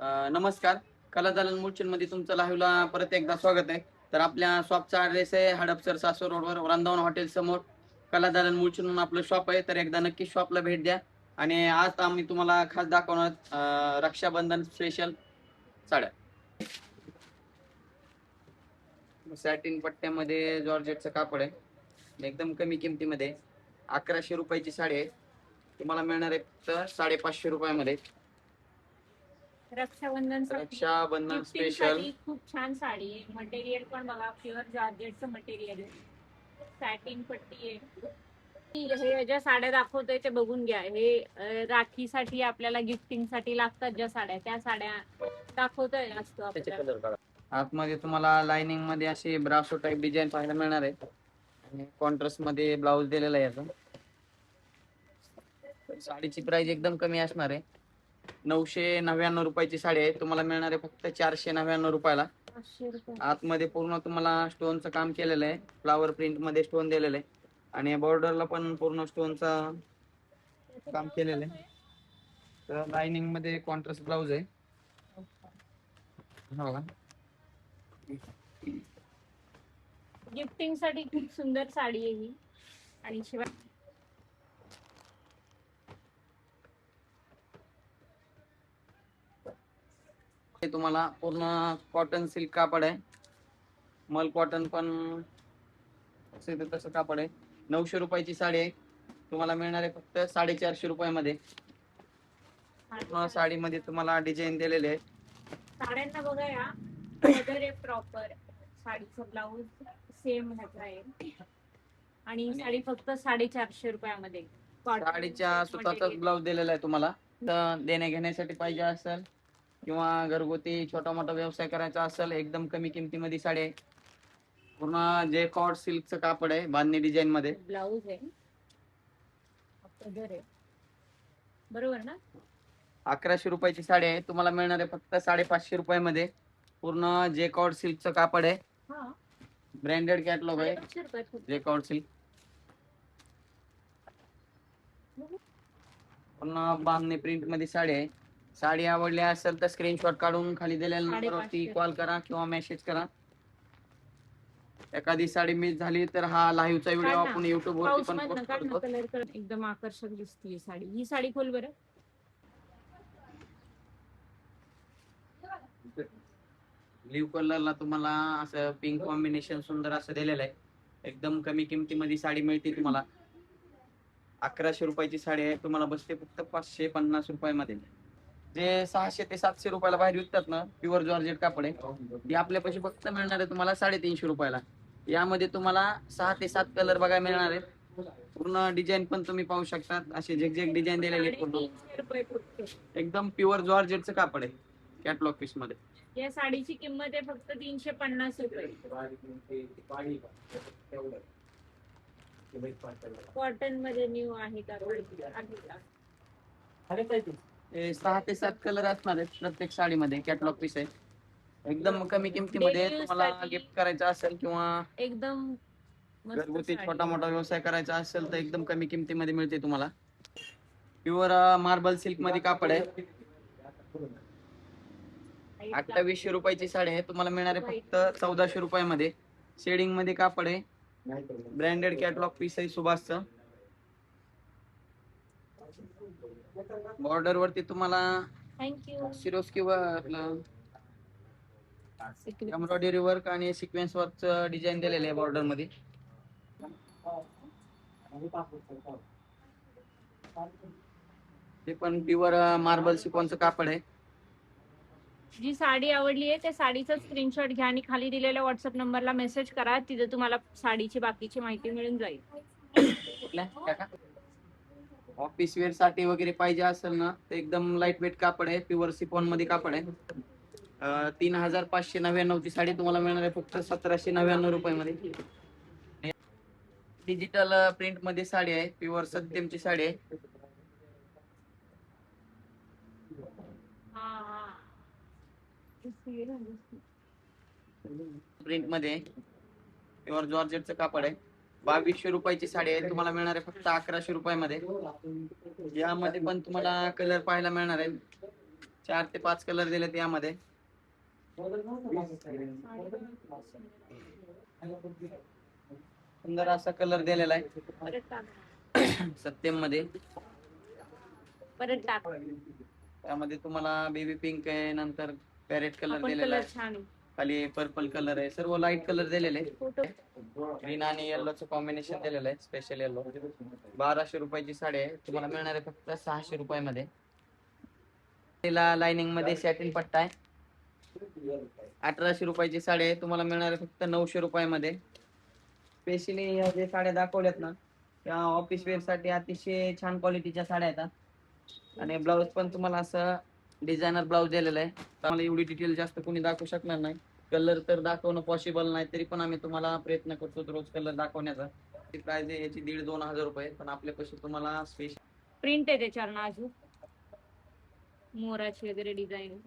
नमस्कार. कला दालन मध्ये तुमचं लाईव्हला परत एकदा स्वागत आहे. तर आपल्या शॉपचा ॲड्रेस आहे हडपसर सासवड रोडवर वृंदावन हॉटेल समोर कला दालन म्हणून आपलं शॉप आहे. तर एकदा नक्की शॉपला भेट द्या. आणि आज आम्ही तुम्हाला खास दाखवणार रक्षाबंधन स्पेशल साड्या. सॅटिन पट्ट्यामध्ये जॉर्जेटचं कापड आहे. एकदम कमी किमतीमध्ये 1100 रुपयाची साडी आहे. तुम्हाला मिळणार आहे तर 550 रुपयामध्ये. रक्षाबंधन रक्षाबंधन स्पेशल खूप छान साडी आहे. मटेरियल पण बघा, प्युअर जॉर्जेटचं मटेरियल आहे. सॅटिन पट्टी आहे. हे ज्या साड्या दाखवतोय ते बघून घ्या. हे राखीसाठी आपल्याला गिफ्टिंग साठी लागतात ज्या साड्या, त्या साड्या दाखवतोय असतो आपल्याला. आतमध्ये तुम्हाला लाइनिंग मध्ये अशी ब्रासो टाइप डिझाईन पाहायला मिळणार आहे. आणि कॉन्ट्रास्ट मध्ये ब्लाउज दिलेला आहे याचा. साडीची प्राइस एकदम कमी असणार आहे. 999 रुपयाची साडी आहे. तुम्हाला मिळणार आहे फक्त 499 रुपयाला. आतमध्ये पूर्ण तुम्हाला स्टोनचं काम केलेलं आहे. फ्लावर प्रिंट मध्ये स्टोन दिलेलं आहे आणि बॉर्डरला पण पूर्ण स्टोनचं काम केलेलं आहे. तर लाइनिंग मध्ये कॉन्ट्रास्ट ब्लाउज आहे. हो का? गिफ्टिंग साठी खूप सुंदर साडी आहे ही. आणि शिवाय तुम्हाला पूर्ण कॉटन सिल्क कापड आहे. मल कॉटन पण तसं कापड आहे. 900 रुपयाची साडी आहे. तुम्हाला मिळणार आहे फक्त 450 रुपयामध्ये. साडीमध्ये तुम्हाला डिझाईन दिलेले आहे. साड्यांना बघा या वगैरे प्रॉपर साडीचं ब्लाऊज सेम ह्याचा आहे. आणि साडी फक्त 450 रुपयामध्ये. साडीच्या स्वतःचाच ब्लाऊज दिलेला आहे तुम्हाला. तर देण्या घेण्यासाठी पाहिजे असेल किंवा घरगुती छोटा मोठा व्यवसाय करायचा असेल, एकदम कमी किमतीमध्ये साडी आहे. पूर्ण जे कॉट सिल्कचं कापड आहे, बांधणी डिझाईन मध्ये. ब्लाऊज आहे बरोबर ना. 1100 रुपयाची साडी आहे. तुम्हाला मिळणार आहे फक्त 550 रुपयामध्ये. पूर्ण जे कॉट सिल्कचं कापड आहे. ब्रँडेड कॅटलॉग आहे जे कॉट सिल्क. पूर्ण बांधणी प्रिंट मध्ये साडी आहे. साडी आवडली असेल तर स्क्रीनशॉट काढून खाली दिलेल्या नंबरवरती कॉल करा किंवा मेसेज करा. एखादी साडी मिस झाली तर हा लाईव्हचा व्हिडिओ आपण YouTube वरती पण पोस्ट करतो. एकदम आकर्षक दिसते साडी. ही साडी खोल बरं. ब्ल्यू कलरला तुम्हाला असं पिंक कॉम्बिनेशन सुंदर असं दिलेलं आहे. एकदम कमी किमतीमध्ये साडी मिळते तुम्हाला. 1100 रुपयाची साडी आहे. तुम्हाला बसते फक्त 550 रुपयामध्ये. जे 600 ते 700 रुपयाला बाहेर विकतात ना, प्युअर जॉर्जेट कापड आहे, ती आपल्यापाशी फक्त मिळणार आहे तुम्हाला 350 रुपयाला. यामध्ये तुम्हाला 6 ते 7 कलर बघायला मिळणार आहेत. पूर्ण डिझाईन पण तुम्ही पाहू शकता. असे झेगझेग डिझाईन दिलेले पूर्ण. एकदम प्युअर जॉर्जेटचं कापड आहे कॅटलॉग पीस मध्ये. या साडीची किंमत आहे फक्त 350 रुपये. कॉटन मध्ये न्यू आहे का? 6 ते 7 कलर असणार आहेत प्रत्येक साडीमध्ये. कॅटलॉग पीस आहे. एकदम कमी किमतीमध्ये. तुम्हाला गिफ्ट करायचं असेल किंवा एकदम घरगुती छोटा मोठा व्यवसाय करायचा असेल तर एकदम कमी किमतीमध्ये मिळते तुम्हाला. प्युअर मार्बल सिल्क मध्ये कापड आहे. 2800 रुपयाची साडी आहे. तुम्हाला मिळणार आहे फक्त 1400 रुपयामध्ये. शेडिंग मध्ये कापड आहे. ब्रँडेड कॅटलॉग पीस आहे सुभाषचं. बॉर्डर वरती तुम्हाला सिरोस्की एम्ब्रॉयडरी वर्क आणि सिक्वेन्स वर्क डिझाईन दिलेले आहे बॉर्डर मध्ये. ते पण प्युअर मार्बल शिफॉनचं कापड आहे. जी साडी आवडली आहे त्या साडीचा स्क्रीनशॉट घ्या आणि खाली दिलेल्या व्हॉट्सअप नंबरला मेसेज करा. तिथे तुम्हाला साडीची बाकीची माहिती मिळून जाईल. ऑफिस वेअर साठी वगैरे पाहिजे असेल ना तर एकदम लाईट वेट कापड आहे. प्युअर सिफॉन मध्ये कापड आहे. 3599 ची साडी तुम्हाला मिळणार आहे फक्त 1799 रुपयामध्ये. डिजिटल प्रिंट मध्ये साडी आहे. प्युअर सत्यमची साडी आहे. प्रिंट मध्ये प्युअर जॉर्जेटचं कापड आहे. 2200 रुपयाची साडी आहे. तुम्हाला मिळणार आहे फक्त 1100 रुपयामध्ये. यामध्ये पण तुम्हाला कलर पाहायला मिळणार आहे. 4 ते 5 कलर दिलेत यामध्ये. सुंदर असा कलर दिलेला आहे परत टाक. सत्यम मध्ये. परत टाक. त्यामध्ये तुम्हाला बेबी पिंक आहे, नंतर पॅरेट कलर आपण दिलेला कलर आहे, छान आहे. खाली पर्पल कलर आहे, सर्व लाईट कलर दिलेले आहे. फोटो ग्रीन आणि येल्लोचं कॉम्बिनेशन दिलेलं आहे, स्पेशल येल्लो. 1200 रुपयाची साडी आहे, तुम्हाला मिळणार आहे फक्त 600 रुपयामध्ये. तिला लाइनिंग मध्ये सॅटिन पट्टा आहे. 1800 रुपयाची साडी आहे, तुम्हाला मिळणार आहे फक्त 900 रुपयामध्ये. स्पेशली या जे साड्या दाखवल्यात ना, त्या ऑफिस वेअर साठी अतिशय छान क्वालिटीच्या साड्या आहेत. आणि ब्लाऊज पण तुम्हाला असं डिझायनर ब्लाऊज दिलेला आहे. तुम्हाला एवढी डिटेल जास्त कोणी दाखवू शकणार नाही. कलर तर दाखवणं पॉसिबल नाही, तरी पण आम्ही तुम्हाला प्रयत्न करतो रोज कलर दाखवण्याचा. प्राइस आहे याची 1,500-2,000 रुपये, पण आपल्यापाशी तुम्हाला स्पेशल प्रिंट आहे त्याच्यावर ना अजून मोराची वगैरे डिझाईन.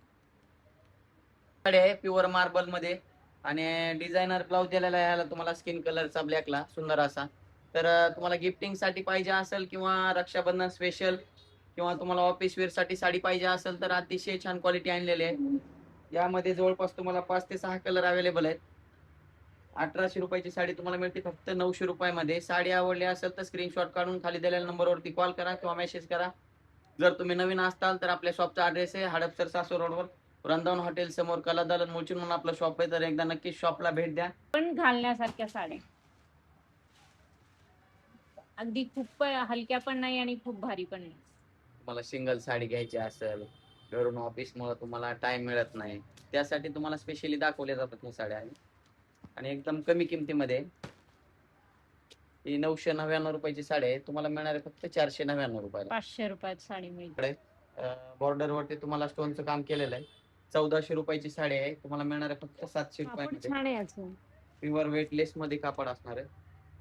साडी आहे प्युअर मार्बल मध्ये, आणि डिझायनर ब्लाऊज दिलेला आहे याला तुम्हाला स्किन कलरचा ब्लॅकला सुंदर असा. तर तुम्हाला गिफ्टिंग साठी पाहिजे असेल किंवा रक्षाबंधन स्पेशल किंवा तुम्हाला ऑफिस वेअर साठी साडी पाहिजे असेल तर अतिशय छान क्वालिटी आणलेली आहे. यामध्ये जवळपास तुम्हाला 5 ते 6 कलर अवेलेबल आहेत. 1800 रुपयाची साडी तुम्हाला मिळते फक्त 900 रुपयामध्ये. साडी आवडली असेल तर स्क्रीनशॉट काढून खाली दिलेल्या नंबरवरती कॉल करा किंवा मेसेज करा. जर तुम्ही नवीन असताल तर आपल्या शॉपचा ऍड्रेस आहे हडपसर सासवड रोडवर, वृंदावन हॉटेल समोर कला दालन मुळचीन म्हणून आपलं शॉप आहे. तर एकदा नक्की शॉपला भेट द्या. पण घालण्यासारख्या साड्या अगदी खूप हलक्या पण नाही आणि खूप भारी पण नाही. तुम्हाला सिंगल साडी घ्यायची असेल, घरून ऑफिसमुळे तुम्हाला टाइम मिळत नाही, त्यासाठी तुम्हाला स्पेशली दाखवल्या जातात ह्या साड्या. आणि एकदम कमी किमतीमध्ये. ही 999 रुपयाची साडी आहे, तुम्हाला मिळणार आहे फक्त 499 रुपयाला. 500 रुपयात साडी मिळते. बॉर्डर वरती तुम्हाला स्टोनचं काम केलेलं आहे. 1400 रुपयाची साडी आहे, तुम्हाला मिळणार आहे फक्त 700 कापड रुपयामध्ये. छान आहे अजून. प्युअर वेटलेस मध्ये कापड असणार आहे,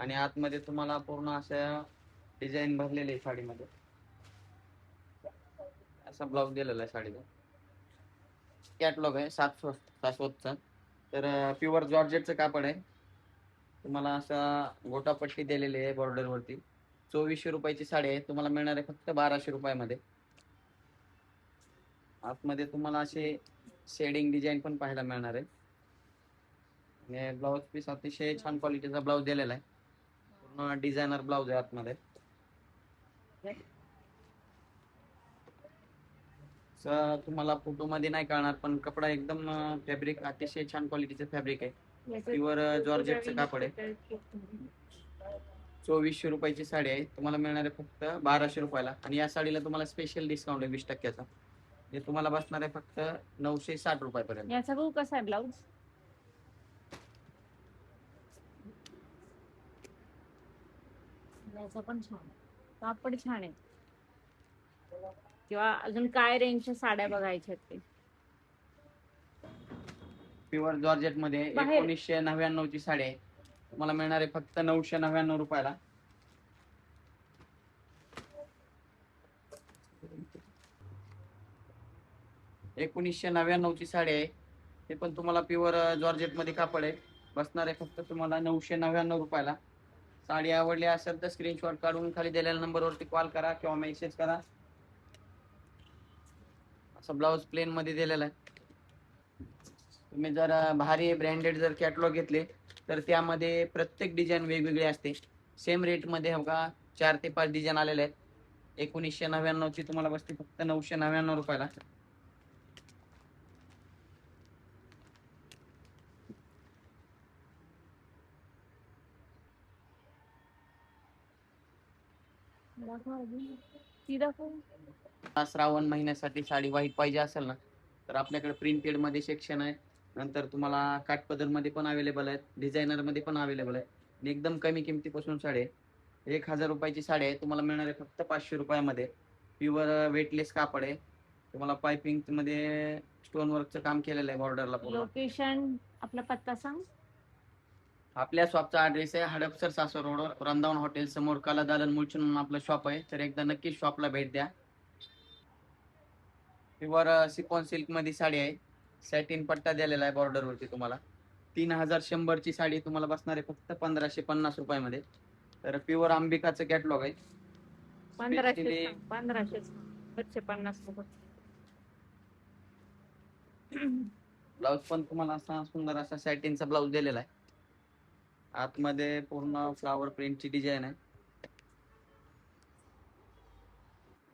आणि आतमध्ये तुम्हाला पूर्ण अशा डिझाईन भरलेले आहे साडीमध्ये. असा ब्लाऊज दिलेला आहे साडीला. कॅटलॉग आहे शाश्वतचा. तर प्युअर जॉर्जेटचं कापड आहे, तुम्हाला असा गोटापट्टी दिलेली आहे बॉर्डर वरती. 2400 रुपयाची साडी आहे, तुम्हाला मिळणार आहे फक्त 1200 रुपयामध्ये. आतमध्ये तुम्हाला असे शेडिंग डिझाईन पण पाहायला मिळणार आहे. आणि ब्लाऊज पीस अतिशय छान क्वालिटीचा ब्लाऊज दिलेला आहे, पूर्ण डिझायनर ब्लाऊज आहे आतमध्ये. तुम्हाला फोटो मध्ये नाही कळणार, पण कपडा एकदम फॅब्रिक अतिशय छान क्वालिटीचं फॅब्रिक आहे. प्युअर जॉर्जेटचं कापड आहे. 2400 रुपयाची साडी आहे, तुम्हाला मिळणार आहे फक्त 1200 रुपयाला. आणि या साडीला तुम्हाला स्पेशल डिस्काउंट आहे 20%चा, जे तुम्हाला बसणार आहे फक्त 960 रुपयापर्यंत. याचा भाऊ कसा आहे ब्लाऊज? याचा पण छान कापड छान आहे. किंवा अजून काय रेंजच्या साड्या बघायच्या ते प्युअर जॉर्जेट मध्ये 1999 ची साडी आहे, तुम्हाला मिळणार आहे फक्त 999 रुपयाला. ची साडी आहे, ते पण तुम्हाला प्युअर जॉर्जेट मध्ये कापड आहे, बसणार आहे फक्त तुम्हाला 999 रुपयाला. साडी आवडली असेल तर स्क्रीनशॉट काढून खाली दिलेल्या नंबरवरती कॉल करा किंवा मेसेज करा. असा ब्लाऊज प्लेन मध्ये दिलेला आहे. तुम्ही जर भारी ब्रँडेड जर कॅटलॉग घेतले तर त्यामध्ये प्रत्येक डिझाईन वेगवेगळी असते. सेम रेट मध्ये बघा 4 ते 5 डिझाईन आलेले आहेत. 1999 ची तुम्हाला बसते फक्त 999 रुपयाला. श्रावण महिन्यासाठी साडी व्हाईट पाहिजे असेल ना, तर आपल्याकडे प्रिंटेड मध्ये सेक्शन आहे. नंतर तुम्हाला काठपदर मध्ये पण अवेलेबल आहेत, डिझायनर मध्ये पण अवेलेबल आहे. आणि एकदम कमी किमतीपासून साडी आहे. 1000 रुपयाची साडी आहे, तुम्हाला मिळणार आहे फक्त 500 रुपयामध्ये. प्युअर वेटलेस कापड आहे, तुम्हाला पायपिंग मध्ये स्टोन वर्कचं काम केलेलं आहे बॉर्डरला पूर्ण. लोकेशन आपला पत्ता सांग. आपल्या शॉपचा ऍड्रेस आहे हडपसर सासवड रोड, वृंदावन हॉटेल समोर कला दालन मुळचीन म्हणून आपलं शॉप आहे. तर एकदा नक्की शॉपला भेट द्या. प्युअर सिफॉन सिल्क मध्ये साडी आहे, सॅटिन पट्टा दिलेला आहे बॉर्डर वरती तुम्हाला. 3100 ची साडी तुम्हाला बसणार आहे फक्त 1550 रुपयामध्ये. तर प्युअर अंबिकाचं कॅटलॉग आहे. 1550 रुपये. ब्लाऊज पण तुम्हाला असा सुंदर असा सॅटिनचा ब्लाऊज दिलेला आहे. आतमध्ये पूर्ण फ्लावर प्रिंटची डिझाईन आहे.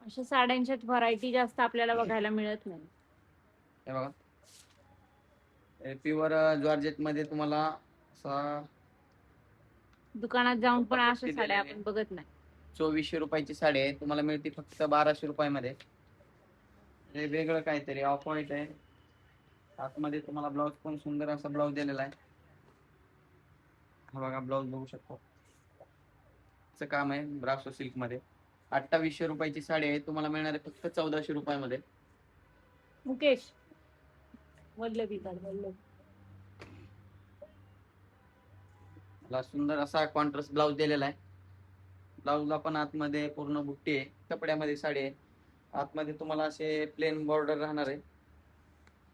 अशा साड्यांच्यात व्हरायटी जास्त आपल्याला बघायला मिळत नाही. हे बघा, प्युअर जॉर्जेट मध्ये तुम्हाला असा दुकानात जाऊन पण अशा पट्टी साड्या दिलेली आपण बघत नाही. 2400 रुपयाची साडी आहे, तुम्हाला मिळते फक्त 1200 रुपयामध्ये. हे वेगळं काहीतरी ऑफ व्हाईट आहे. आतमध्ये तुम्हाला ब्लाऊज पण सुंदर असा ब्लाऊज दिलेला आहे. हा बघा, ब्लाऊज बघू शकतो. काम आहे ब्रासो सिल्क मध्ये. 2800 रुपयाची साडी आहे, तुम्हाला मिळणार आहे फक्त 1400 रुपयामध्ये. मुकेश वल्लभी मला सुंदर असा कॉन्ट्रास्ट ब्लाऊज दिलेला आहे. ब्लाऊजला पण आतमध्ये पूर्ण बुट्टी आहे. कपड्यामध्ये साडी आहे. आतमध्ये तुम्हाला असे प्लेन बॉर्डर राहणार आहे.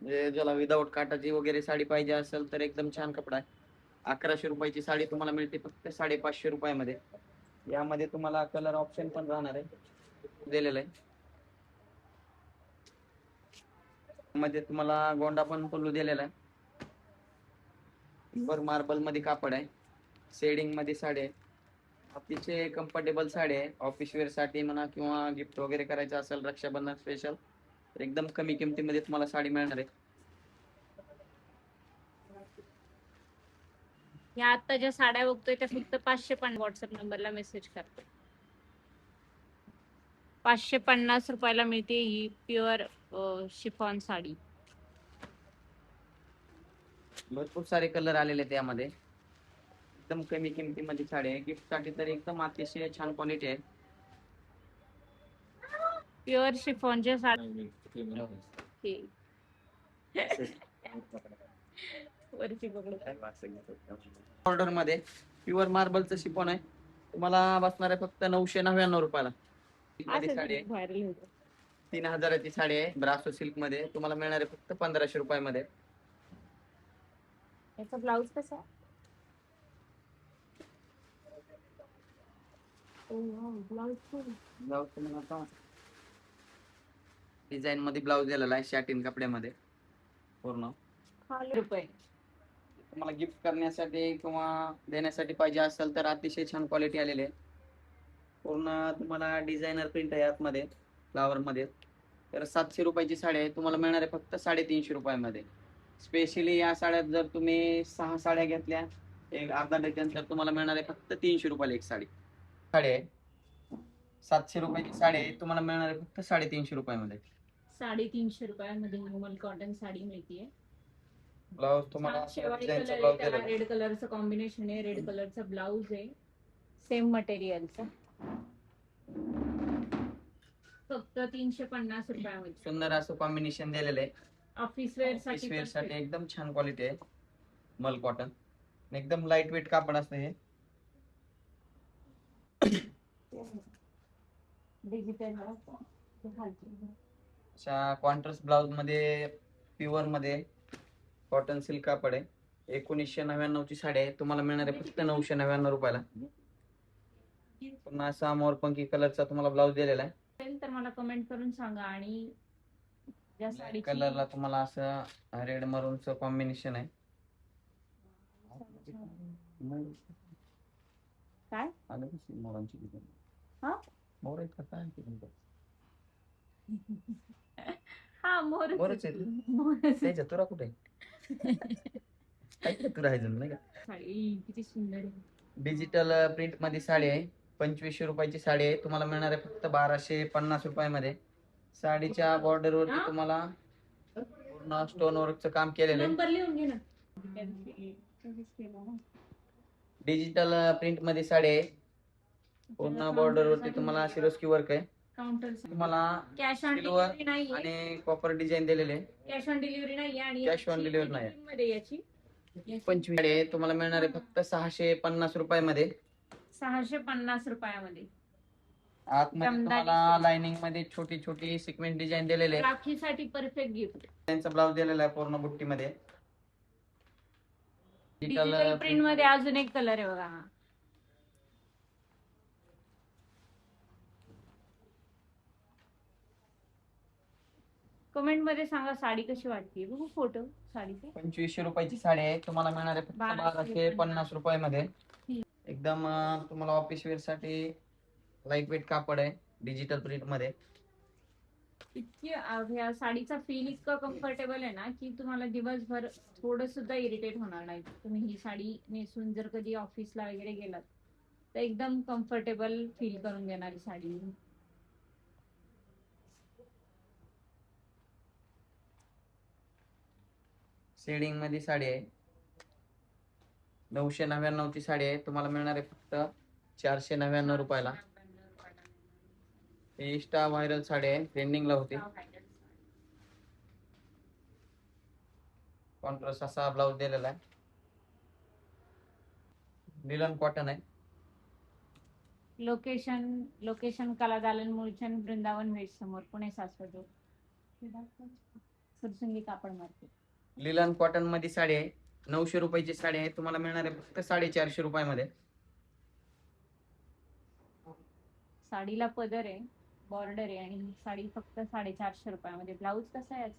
म्हणजे ज्याला विदाऊट काटाची वगैरे साडी पाहिजे असेल तर एकदम छान कपडा आहे. 1100 रुपयाची साडी तुम्हाला मिळते फक्त 550 रुपयामध्ये. यामध्ये तुम्हाला कलर ऑप्शन पण राहणार आहे, दिलेलं आहे. मध्ये तुम्हाला गोंडा पण पल्लू दिलेला आहे. मार्बल मध्ये कापड आहे. शेडिंग मध्ये साडी आहे. अतिशय कम्फर्टेबल साडी आहे. ऑफिस वेअर साठी म्हणा किंवा गिफ्ट वगैरे करायचं असेल रक्षाबंधन स्पेशल, तर एकदम कमी किमतीमध्ये तुम्हाला साडी मिळणार आहे. या आता ज्या साड्या बघतोय त्या फक्त 550 व्हॉट्सअप नंबरला मेसेज करतो. 550 रुपयाला मिळते ही प्युअर शिफॉन साडी. भरपूर सारे कलर आलेले आहेत यामध्ये. एकदम कमी किमतीमध्ये साडी आहे. गिफ्ट साठी तर एकदम अतिशय छान क्वालिटी आहे. प्युअर शिफॉनच्या साडी वरची ऑर्डर मध्ये प्युअर मार्बलचं शिफॉन आहे. तुम्हाला बसणार आहे फक्त 999 रुपयाला. मध्ये साडी आहे. व्हायरल होतं. 3000ची साडी आहे ब्रासो सिल्क मध्ये. तुम्हाला मिळणार आहे फक्त 1500 रुपयामध्ये. याचा ब्लाऊज कसा? ब्लाऊज तुम्हाला डिझाईन मध्ये ब्लाऊज दिलेला आहे शॅटिन कपड्यामध्ये पूर्ण. रुपये तुम्हाला गिफ्ट करण्यासाठी किंवा देण्यासाठी पाहिजे असेल तर अतिशय छान क्वालिटी आलेली आहे. पूर्ण तुम्हाला डिझायनर प्रिंट आहे आतमध्ये फ्लावर मध्ये. तर 700 रुपयाची साडी आहे, तुम्हाला मिळणार आहे फक्त 350 रुपयामध्ये. स्पेशली या साड्यात जर तुम्ही 6 साड्या घेतल्या एक अर्धा डझन, तर तुम्हाला मिळणार आहे फक्त 300 रुपयाला एक साडी. साडी आहे 700 रुपयाची साडी आहे, तुम्हाला मिळणार आहे फक्त 350 रुपयामध्ये. 350 रुपयामध्ये नॉर्मल कॉटन साडी मिळतीये. ब्लाऊज तुम्हाला डिझाईनचा ब्लाऊज दिलेला आहे. रेड कलरचं कॉम्बिनेशन आहे. रेड कलरचा ब्लाऊज आहे सेम मटेरियलचा. फक्त 350 रुपयामध्ये सुंदर असं कॉम्बिनेशन दिलेलं आहे. ऑफिस वेअर साठी एकदम छान क्वालिटी आहे. मल कॉटन एकदम लाईट वेट कापड असतं हे. डिजिटल अशा कॉन्ट्रास्ट ब्लाऊज मध्ये प्युअर मध्ये कॉटन सिल्क कापड आहे. 1999 ची साडी आहे, तुम्हाला मिळणार आहे फक्त 999 रुपयाला. पुन्हा असा मोरपंखी कलरचा तुम्हाला ब्लाऊज दिलेला आहे. तर मला कमेंट करून सांगा. आणि या साडीची कलरला तुम्हाला असं रेड मरूनचं कॉम्बिनेशन आहे. काय आलं मोरांची हा मोर आहेत का काय? हा मोरच आहे. त्याच्या तुरा कुठे काय तुरा आहे नाही का? साडी किती सुंदर आहे. डिजिटल प्रिंट मध्ये साडी आहे. 2500 रुपयाची साडी आहे, तुम्हाला मिळणार आहे फक्त 1250 रुपयामध्ये. साडीच्या बॉर्डर वरती तुम्हाला पूर्ण स्टोन वर्कचं काम केलेलं आहे. नंबर लिहून घे ना. डिजिटल प्रिंट मध्ये साडी आहे. पूर्ण बॉर्डर वरती तुम्हाला सिरोस्की वर्क आहे. काउंटर तुम्हाला कॅश ऑन सिल्वर डिलिव्हरी नाही. आणि कॉपर डिझाईन दिलेले आहे. कॅश ऑन डिलिव्हरी नाही आणि कॅश ऑन डिलिव्हरी नाही. मध्ये याची 25 साडी आहे, तुम्हाला मिळणार आहे फक्त 650 रुपयामध्ये. 650 रुपयामध्ये. आतमध्ये तुम्हाला लाइनिंग मध्ये छोटी छोटी सिक्वेन्स डिझाईन दिलेले आहे. राखीसाठी परफेक्ट गिफ्ट. त्यांचा ब्लाऊज दिलेला आहे पूर्ण बुट्टी मध्ये. डिजिटल प्रिंट मध्ये अजून एक कलर आहे बघा. हा कमेंट मध्ये सांगा साडी कशी वाटते, बघू फोटो साडीचे. 2500 रुपयाची साडी आहे, तुम्हाला मिळणार आहे फक्त 1250 रुपयामध्ये. एकदम तुम्हाला ऑफिस वेअर साठी लाईट वेट कापड आहे, डिजिटल प्रिंट मध्ये. इतकी ह्या साडीचा फील इतकं कम्फर्टेबल आहे ना की तुम्हाला दिवसभर थोडं सुद्धा इरिटेट होणार नाही. तुम्ही ही साडी नेसून जर कधी ऑफिसला वगैरे गेलात तर एकदम कम्फर्टेबल फील करून देणारी साडी. शेडिंग मध्ये साडी आहे, 999 ची साडी आहे, तुम्हाला मिळणार आहे फक्त 499 रुपयाला. इंस्टा व्हायरल साडी आहे, ट्रेंडिंगला होती. कॉन्ट्रास्ट असा ब्लाउज दिलेला आहे, लिलन कॉटन आहे. लोकेशन कला दालन मुळचंद वृंदावन वेस्ट समोर, पुणे सासवड रोड, फुरसुंगी कापड मार्केट. लिलन कॉटन मध्ये साडी आहे, 900 रुपयाची साडी आहे, तुम्हाला मिळणार आहे फक्त 450 रुपयामध्ये. साडीला पदर आहे, बॉर्डर आहे आणि ही साडी फक्त 450 रुपयामध्ये. ब्लाऊज कसा आहे?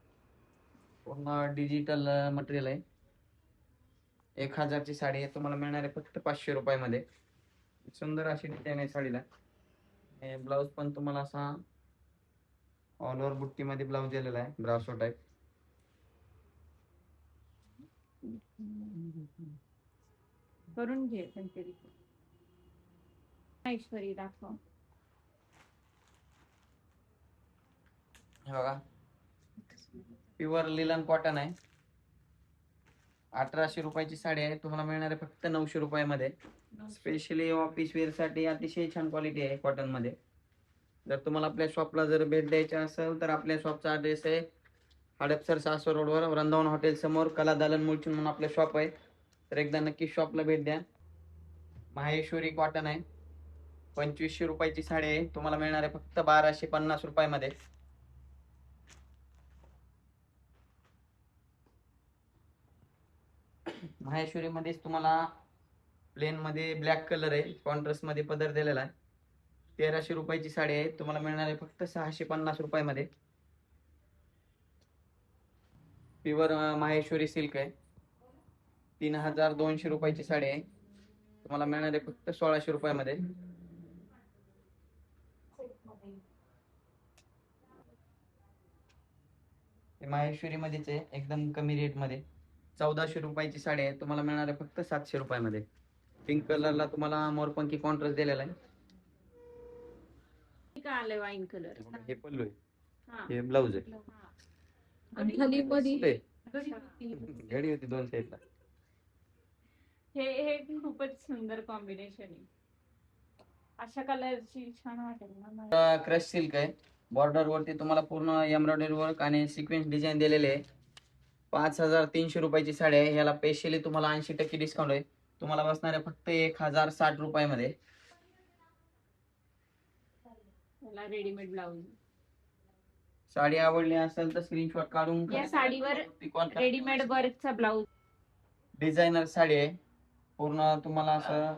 पूर्ण डिजिटल मटेरियल आहे. 1000 ची साडी आहे, तुम्हाला मिळणार आहे फक्त 500 रुपयामध्ये. सुंदर अशी डिझाईन आहे साडीला. ब्लाऊज पण तुम्हाला असा ऑल ओव्हर बुट्टी मध्ये ब्लाऊज दिलेला आहे, ब्रासो टाईप. करून घे पण तरी. ऐश्वरी दाखव. हे बघा, प्युअर लिलन कॉटन आहे, 1800 रुपयाची साडी आहे, तुम्हाला मिळणार आहे फक्त 900 रुपयामध्ये. स्पेशली ऑफिस वेअर साठी अतिशय छान क्वालिटी आहे कॉटन मध्ये. जर तुम्हाला आपल्या शॉपला जर भेट द्यायची असेल तर आपल्या शॉपचा ॲड्रेस आहे हडपसर सासवड रोडवर, वृंदावन हॉटेल समोर कला दालन मुळचंद म्हणून आपलं शॉप आहे. तर एकदा नक्की शॉपला भेट द्या. माहेश्वरी कॉटन आहे, 2500 रुपयाची साडी आहे, तुम्हाला मिळणार आहे फक्त 1250 रुपयामध्ये. माहेश्वरी मध्येच तुम्हाला प्लेन मध्ये ब्लॅक कलर आहे, कॉन्ट्रास्ट मध्ये पदर दिलेला आहे. 1300 रुपयाची साडी आहे, तुम्हाला मिळणार आहे फक्त 650 रुपयामध्ये. प्युअर माहेश्वरी सिल्क आहे, 3200 रुपयाची साडी आहे, तुम्हाला मिळणार आहे फक्त 1600 रुपयामध्ये. माहेश्वरी मध्येच आहे, एकदम कमी रेट मध्ये. 1400 रुपयाची साडी आहे, तुम्हाला मिळणार आहे फक्त 700 रुपयामध्ये. पिंक कलरला तुम्हाला मोरपंखी कॉन्ट्रास्ट दिलेला आहे. आलंय वाईन कलर. हे पल्लू आहे, हे ब्लाऊज आहे. खाली मध्ये घडी होती 2 साईडला. हे खूपच सुंदर कॉम्बिनेशन आहे. अशा कलरची छान वाटेल ना. क्रश सिल्क आहे, बॉर्डर वरती तुम्हाला पूर्ण एम्ब्रॉयडरी वर्क आणि सिक्वेन्स डिझाईन दिलेले आहे. 5300 रुपयाची साडी आहे, ह्याला स्पेशली तुम्हाला 80% डिस्काउंट आहे, तुम्हाला बसणार आहे फक्त 1060 रुपयामध्ये. Readymade blouse. साडी आवडली असेल तर स्क्रीनशॉट काढून या साडीवर रेडीमेड वर्कचा ब्लाऊज. डिझायनर साडी आहे, पूर्ण तुम्हाला असं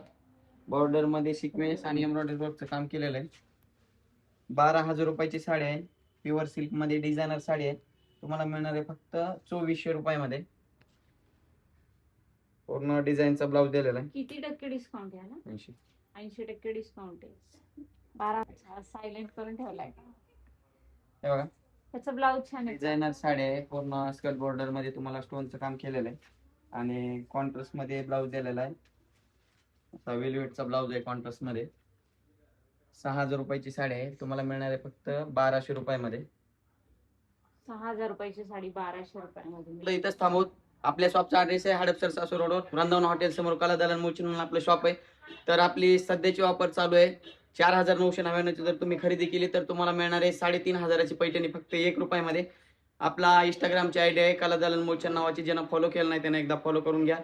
बॉर्डर मध्ये सिक्वेन्स आणि एम्ब्रॉयडरी वर्कचं काम केलेलं आहे. 12000 रुपयाची साडी आहे, प्युअर सिल्क मध्ये डिझायनर साडी आहे, तुम्हाला मिळणार आहे फक्त 2400 रुपयामध्ये. पूर्ण डिझाईनचा ब्लाऊज दिलेला आहे. किती टक्के डिस्काउंट आहे ना? 80% डिस्काउंट आहे. 12 सायलेंट करून ठेवलाय. हे बघा, त्याचा ब्लाऊज छान आहे. डिझायनर साडी आहे, पूर्ण स्कर्ट बॉर्डर मध्ये तुम्हाला स्टोनचं काम केलेलं आहे आणि कॉन्ट्रास्ट मध्ये ब्लाऊज दिलेला आहे. असा वेलवेटचा ब्लाऊज आहे कॉन्ट्रास्ट मध्ये. 6000 रुपयाची साडी आहे, तुम्हाला मिळणार आहे फक्त 1200 रुपयामध्ये. 6000 रुपयाची साडी 1200 रुपयामध्ये. इथंच थांबवत. आपल्या शॉपचा ॲड्रेस आहे हडपसर सासवड रोडवर, वृंदावन हॉटेल समोर कला दालन मुळचंद म्हणून आपलं शॉप आहे. तर आपली सध्याची ऑफर चालू आहे, 4999 ची जर तुम्ही खरेदी केली तर तुम्हाला मिळणार आहे 3500 ची पैठणी फक्त 1 रुपयामध्ये. आपला इंस्टाग्रामची आयडी आहे कला दालन मुळचंद नावाची, ज्यांना फॉलो केलं नाही त्यांना एकदा फॉलो करून घ्या.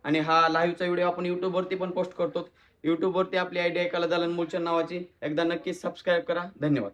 आणि हा लाईव्हचा व्हिडिओ आपण युट्यूबवरती पण पोस्ट करतो. युट्यूबवरती आपली आयडी आहे कला दालन मुळचंद नावाची, एकदा नक्कीच सबस्क्राईब करा. धन्यवाद.